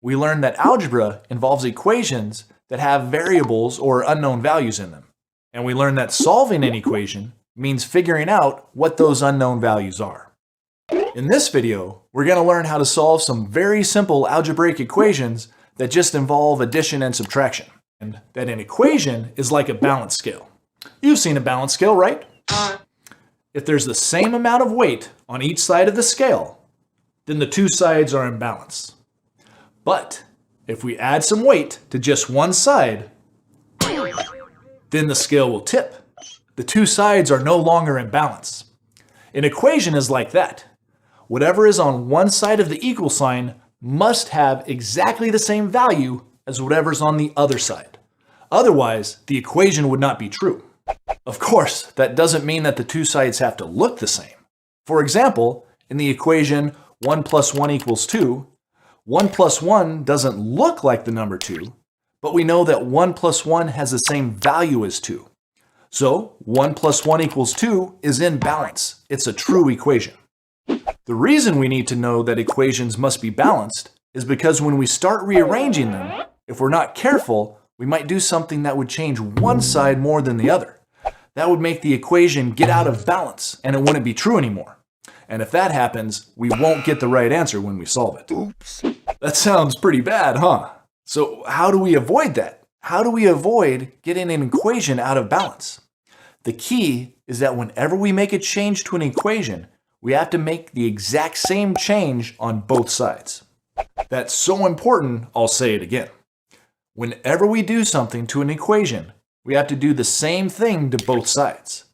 we learned that algebra involves equations that have variables or unknown values in them. And we learned that solving an equation means figuring out what those unknown values are. In this video, we're going to learn how to solve some very simple algebraic equations that just involve addition and subtraction. And that an equation is like a balance scale. You've seen a balance scale, right? If there's the same amount of weight on each side of the scale, then the two sides are in balance. But if we add some weight to just one side, then the scale will tip. The two sides are no longer in balance. An equation is like that. Whatever is on one side of the equal sign must have exactly the same value as whatever's on the other side. Otherwise, the equation would not be true. Of course, that doesn't mean that the two sides have to look the same. For example, in the equation 1 plus 1 equals 2, 1 plus 1 doesn't look like the number 2, but we know that 1 plus 1 has the same value as 2. So 1 plus 1 equals 2 is in balance. It's a true equation. The reason we need to know that equations must be balanced is because when we start rearranging them, if we're not careful, we might do something that would change one side more than the other. That would make the equation get out of balance and it wouldn't be true anymore. And if that happens, we won't get the right answer when we solve it. Oops. That sounds pretty bad, huh? So how do we avoid that? How do we avoid getting an equation out of balance? The key is that whenever we make a change to an equation, we have to make the exact same change on both sides. That's so important, I'll say it again. Whenever we do something to an equation, we have to do the same thing to both sides.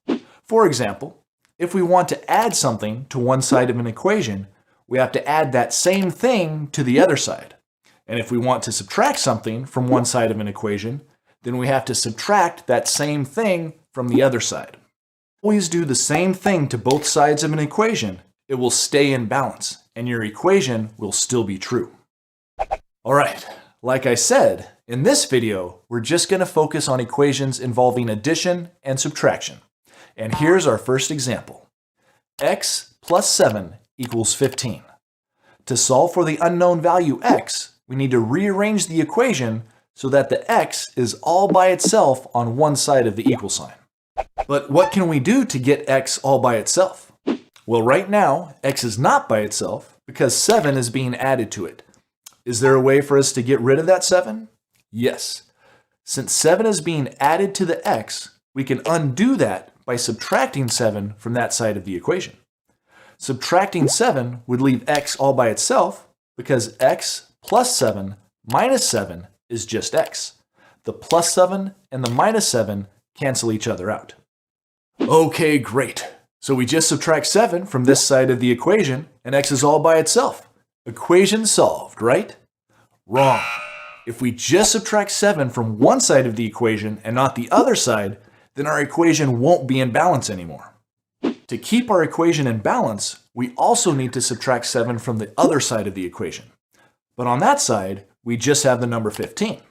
For example, if we want to add something to one side of an equation, we have to add that same thing to the other side. And if we want to subtract something from one side of an equation, then we have to subtract that same thing from the other side. Always do the same thing to both sides of an equation. It will stay in balance, and your equation will still be true. Alright, like I said, in this video, we're just going to focus on equations involving addition and subtraction. And here's our first example. X plus 7 equals 15. To solve for the unknown value x, we need to rearrange the equation so that the x is all by itself on one side of the equal sign. But what can we do to get x all by itself? Well, right now, x is not by itself because 7 is being added to it. Is there a way for us to get rid of that 7? Yes. Since 7 is being added to the x, we can undo that by subtracting 7 from that side of the equation. Subtracting 7 would leave x all by itself because x plus 7 minus 7 is just x. The plus 7 and the minus 7 cancel each other out. Okay, great. So we just subtract 7 from this side of the equation and x is all by itself. Equation solved, right? Wrong. If we just subtract 7 from one side of the equation and not the other side, then our equation won't be in balance anymore. To keep our equation in balance, we also need to subtract 7 from the other side of the equation. But on that side, we just have the number 15.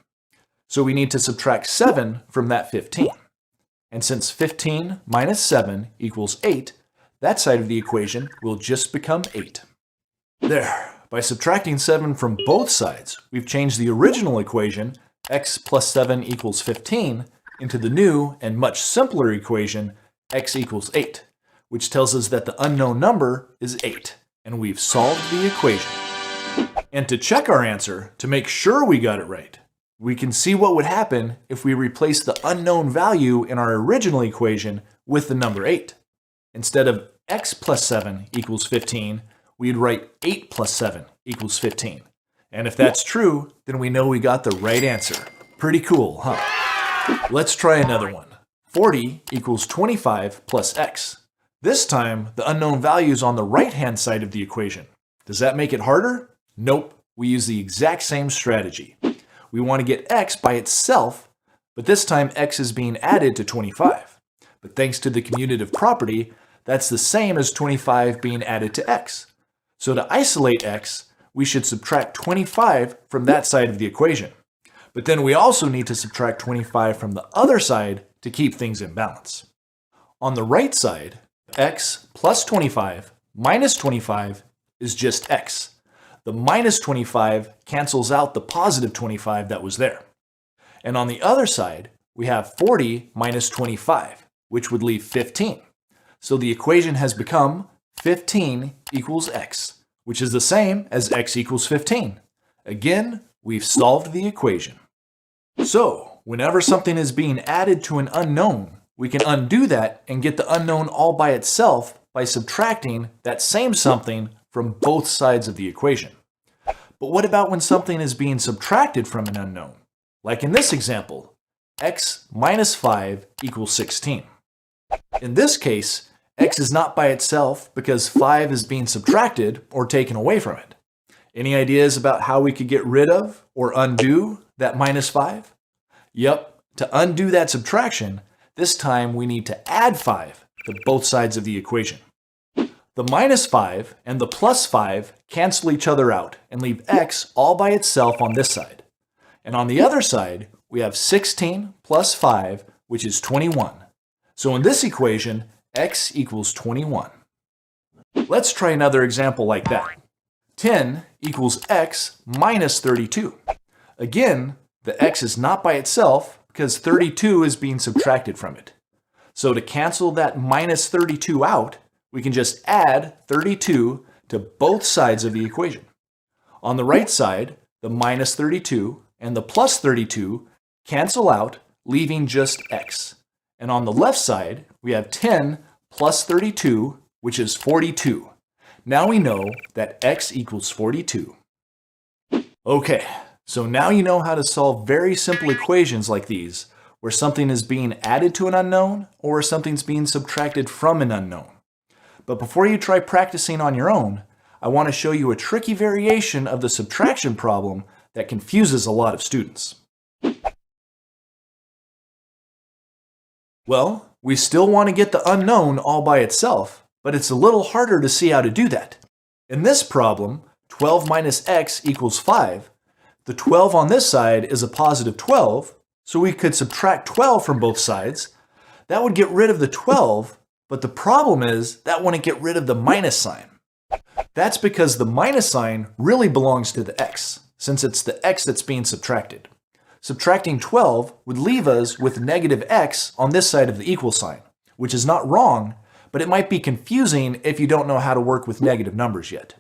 So we need to subtract 7 from that 15. And since 15 minus 7 equals 8, that side of the equation will just become 8. There. By subtracting 7 from both sides, we've changed the original equation, x plus 7 equals 15, into the new and much simpler equation, x equals 8, which tells us that the unknown number is 8, and we've solved the equation. And to check our answer, to make sure we got it right, we can see what would happen if we replace the unknown value in our original equation with the number 8. Instead of x plus 7 equals 15, we'd write 8 plus 7 equals 15. And if that's true, then we know we got the right answer. Pretty cool, huh? Let's try another one. 40 equals 25 plus x. This time, the unknown value is on the right-hand side of the equation. Does that make it harder? Nope. We use the exact same strategy. We want to get x by itself, but this time x is being added to 25. But thanks to the commutative property, that's the same as 25 being added to x. So to isolate x, we should subtract 25 from that side of the equation. But then we also need to subtract 25 from the other side to keep things in balance. On the right side, x plus 25 minus 25 is just x. the minus 25 cancels out the positive 25 that was there. And on the other side, we have 40 minus 25, which would leave 15. So the equation has become 15 equals x, which is the same as x equals 15. Again, we've solved the equation. So, whenever something is being added to an unknown, we can undo that and get the unknown all by itself by subtracting that same something from both sides of the equation. But what about when something is being subtracted from an unknown? Like in this example, x minus 5 equals 16. In this case, x is not by itself because 5 is being subtracted or taken away from it. Any ideas about how we could get rid of or undo that minus 5? Yep, to undo that subtraction, this time we need to add 5 to both sides of the equation. The minus 5 and the plus 5 cancel each other out and leave x all by itself on this side. And on the other side, we have 16 plus 5, which is 21. So in this equation, x equals 21. Let's try another example like that. 10 equals x minus 32. Again, the x is not by itself because 32 is being subtracted from it. So to cancel that minus 32 out, we can just add 32 to both sides of the equation. On the right side, the minus 32 and the plus 32 cancel out, leaving just x. And on the left side, we have 10 plus 32, which is 42. Now we know that x equals 42. Okay, so now you know how to solve very simple equations like these, where something is being added to an unknown or something's being subtracted from an unknown. But before you try practicing on your own, I want to show you a tricky variation of the subtraction problem that confuses a lot of students. Well, we still want to get the unknown all by itself, but it's a little harder to see how to do that. In this problem, 12 minus x equals 5. The 12 on this side is a positive 12, so we could subtract 12 from both sides. That would get rid of the 12, but the problem is that wouldn't get rid of the minus sign. That's because the minus sign really belongs to the x, since it's the x that's being subtracted. Subtracting 12 would leave us with negative x on this side of the equal sign, which is not wrong, but it might be confusing if you don't know how to work with negative numbers yet.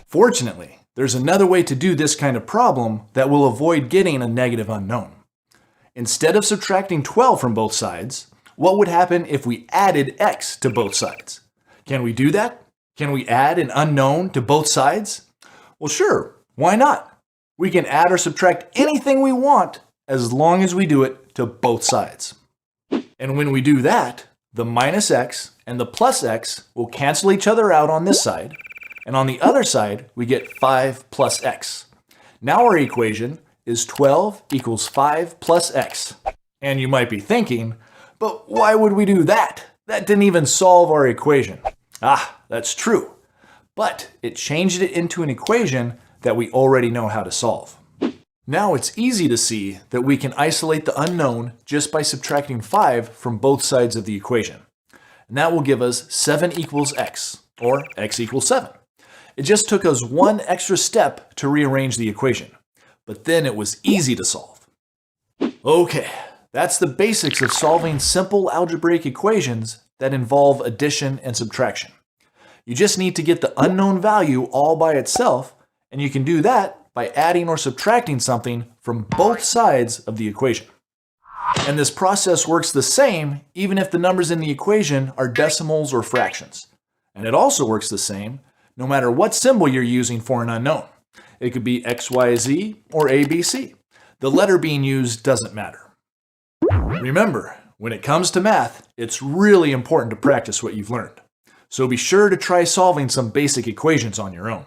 Fortunately, there's another way to do this kind of problem that will avoid getting a negative unknown. Instead of subtracting 12 from both sides, what would happen if we added x to both sides? Can we do that? Can we add an unknown to both sides? Well, sure, why not? We can add or subtract anything we want as long as we do it to both sides. And when we do that, the minus x and the plus x will cancel each other out on this side, and on the other side, we get 5 plus x. Now our equation is 12 equals 5 plus x. And you might be thinking, but why would we do that? That didn't even solve our equation. Ah, that's true. But it changed it into an equation that we already know how to solve. Now it's easy to see that we can isolate the unknown just by subtracting 5 from both sides of the equation. And that will give us 7 equals x, or x equals 7. It just took us one extra step to rearrange the equation, but then it was easy to solve. Okay, that's the basics of solving simple algebraic equations that involve addition and subtraction. You just need to get the unknown value all by itself, and you can do that by adding or subtracting something from both sides of the equation. And this process works the same even if the numbers in the equation are decimals or fractions. And it also works the same no matter what symbol you're using for an unknown. It could be x, y, z, or a, b, c. The letter being used doesn't matter. Remember, when it comes to math, it's really important to practice what you've learned. So be sure to try solving some basic equations on your own.